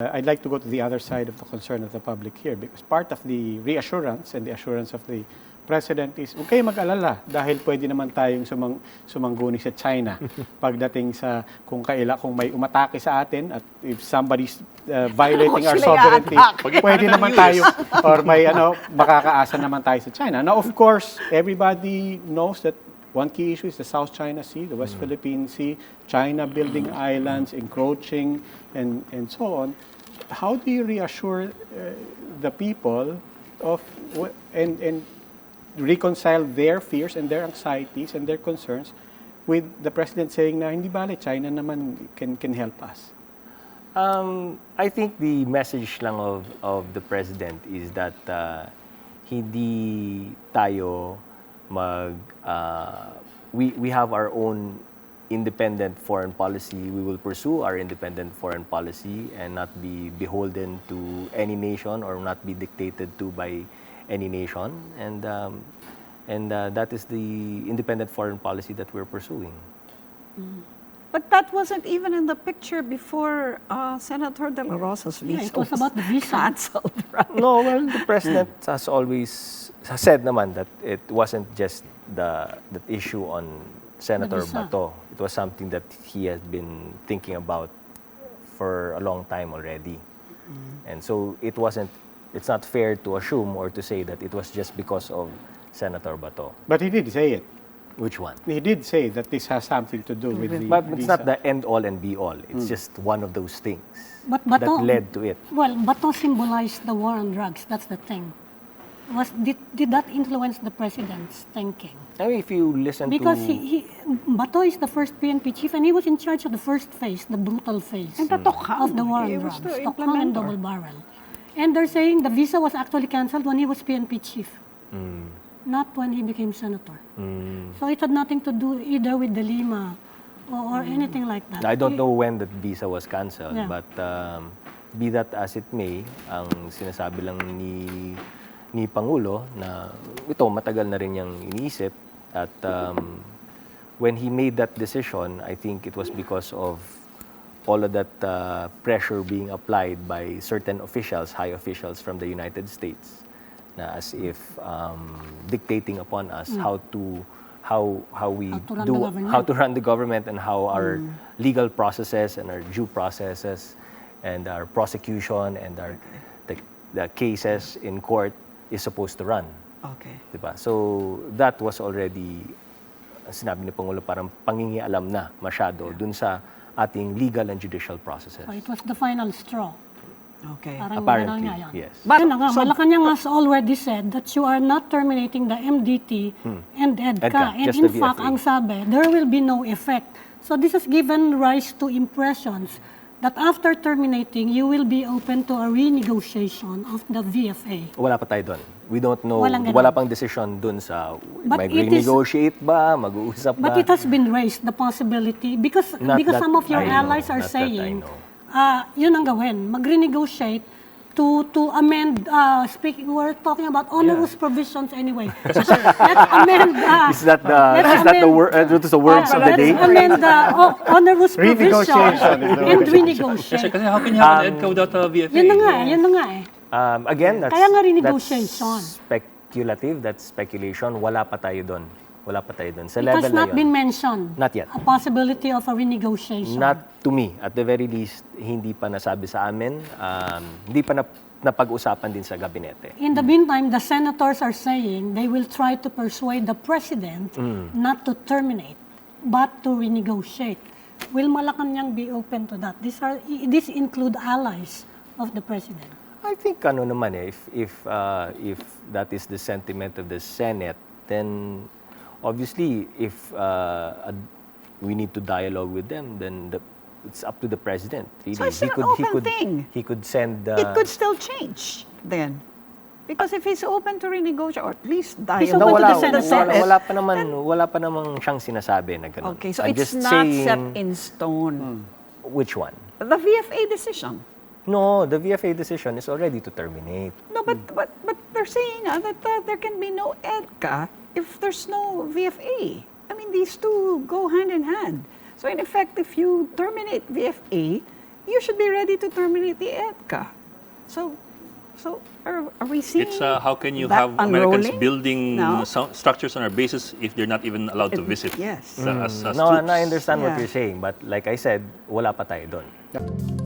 I'd like to go to the other side of the concern of the public here because part of the reassurance and the assurance of the President is, huwag kayo mag-alala dahil pwede naman tayong sumangguni sa China pagdating sa kung may umatake sa atin at if somebody's violating our sovereignty, pwede naman tayo or may makakaasa naman tayo sa China. Now, of course, everybody knows that one key issue is the South China Sea, the West Philippine Sea, China building islands, encroaching, and so on. How do you reassure the people of and reconcile their fears and their anxieties and their concerns with the President saying na hindi bale, China naman can help us? I think the message lang of the President is that hindi tayo we have our own independent foreign policy. We will pursue our independent foreign policy and not be beholden to any nation or not be dictated to by any nation. And that is the independent foreign policy that we're pursuing. But that wasn't even in the picture before Senator De La Rosa's visa. It was about the visa. Canceled, right? No, well, the President has always said naman that it wasn't just the issue on Senator Bato. It was something that he has been thinking about for a long time already. And so it's not fair to assume or to say that it was just because of Senator Bato. But he did say it. Which one? He did say that this has something to do with the But it's visa. not the end all and be all. It's just one of those things But Bato, that led to it. Well, Bato symbolized the war on drugs. That's the thing. Did that influence the president's thinking? I mean, if you listen Because to... Bato is the first PNP chief, and he was in charge of the first phase, the brutal phase And the Tokhang. of the war on He was drugs, the Stockholm and implementer. double barrel. And they're saying the visa was actually canceled when he was PNP chief, not when he became senator. So it had nothing to do either with the Lima or anything like that. I don't know when that visa was canceled, Yeah. but be that as it may, ang sinasabi lang ni Pangulo na ito matagal na rin niyang iniisip at when he made that decision, I think it was because of all of that pressure being applied by certain officials, high officials from the United States, na as if dictating upon us how to run the government and how our legal processes and our due processes and our prosecution and the cases in court is supposed to run. Okay. Diba? So that was already, sinabi ni Pangulo, parang pangingialam na masyado dun sa ating legal and judicial processes. So it was the final straw. Okay. Parang Apparently, ganun nga yun. yes. But, Yun na nga, so- Malacanang has already said that you are not terminating the MDT and EDCA. EDCA, And just in the fact, VFA. ang sabi, there will be no effect. So this has given rise to impressions that after terminating, you will be open to a renegotiation of the VFA. Wala pa tayo doon. We don't know, Walang ganun. wala pang decision doon sa But mag-renegotiate ba, mag-uusap ba. But it has been raised, the possibility, because Not that some of your I know, allies are not that I saying, know. yun ang gawin, mag-renegotiate to amend, we're talking about onerous provisions anyway. Let's amend, Is that the words of the day? let's amend the onerous provisions Renegotiation is the and word. renegotiate. Kasi how can you have an EDCA without a VFA? Yun na nga eh. Again, that's, Kaya nga renegotiation. that's speculative, that's speculation. Wala pa tayo doon. Wala pa tayo doon. Sa It level has na not yun. been mentioned. Not yet. A possibility of a renegotiation. Not to me. At the very least, hindi pa nasabi sa amin. Hindi pa napag-usapan din sa gabinete. In the meantime, the senators are saying they will try to persuade the president not to terminate, but to renegotiate. Will Malacanang be open to that? These include allies of the president. I think naman if that is the sentiment of the Senate, then obviously if we need to dialogue with them, then it's up to the president. Really. So it's an open thing. He could send. It could still change then. Because if he's open to renegotiate or at least He's dialogue open to the with Senate. wala pa namang siyang sinasabi na ganun. Okay, so I'm it's just not saying, set in stone. Which one? The VFA decision. No, the VFA decision is already to terminate. No, but they're saying that there can be no EDCA if there's no VFA. I mean, these two go hand in hand. So in effect, if you terminate VFA, you should be ready to terminate the EDCA. So are we seeing It's how can you that have Americans unrolling? building No. structures on our bases if they're not even allowed to visit? Yes. As No, troops? I understand what Yeah. you're saying, but like I said, wala pa tayo doon.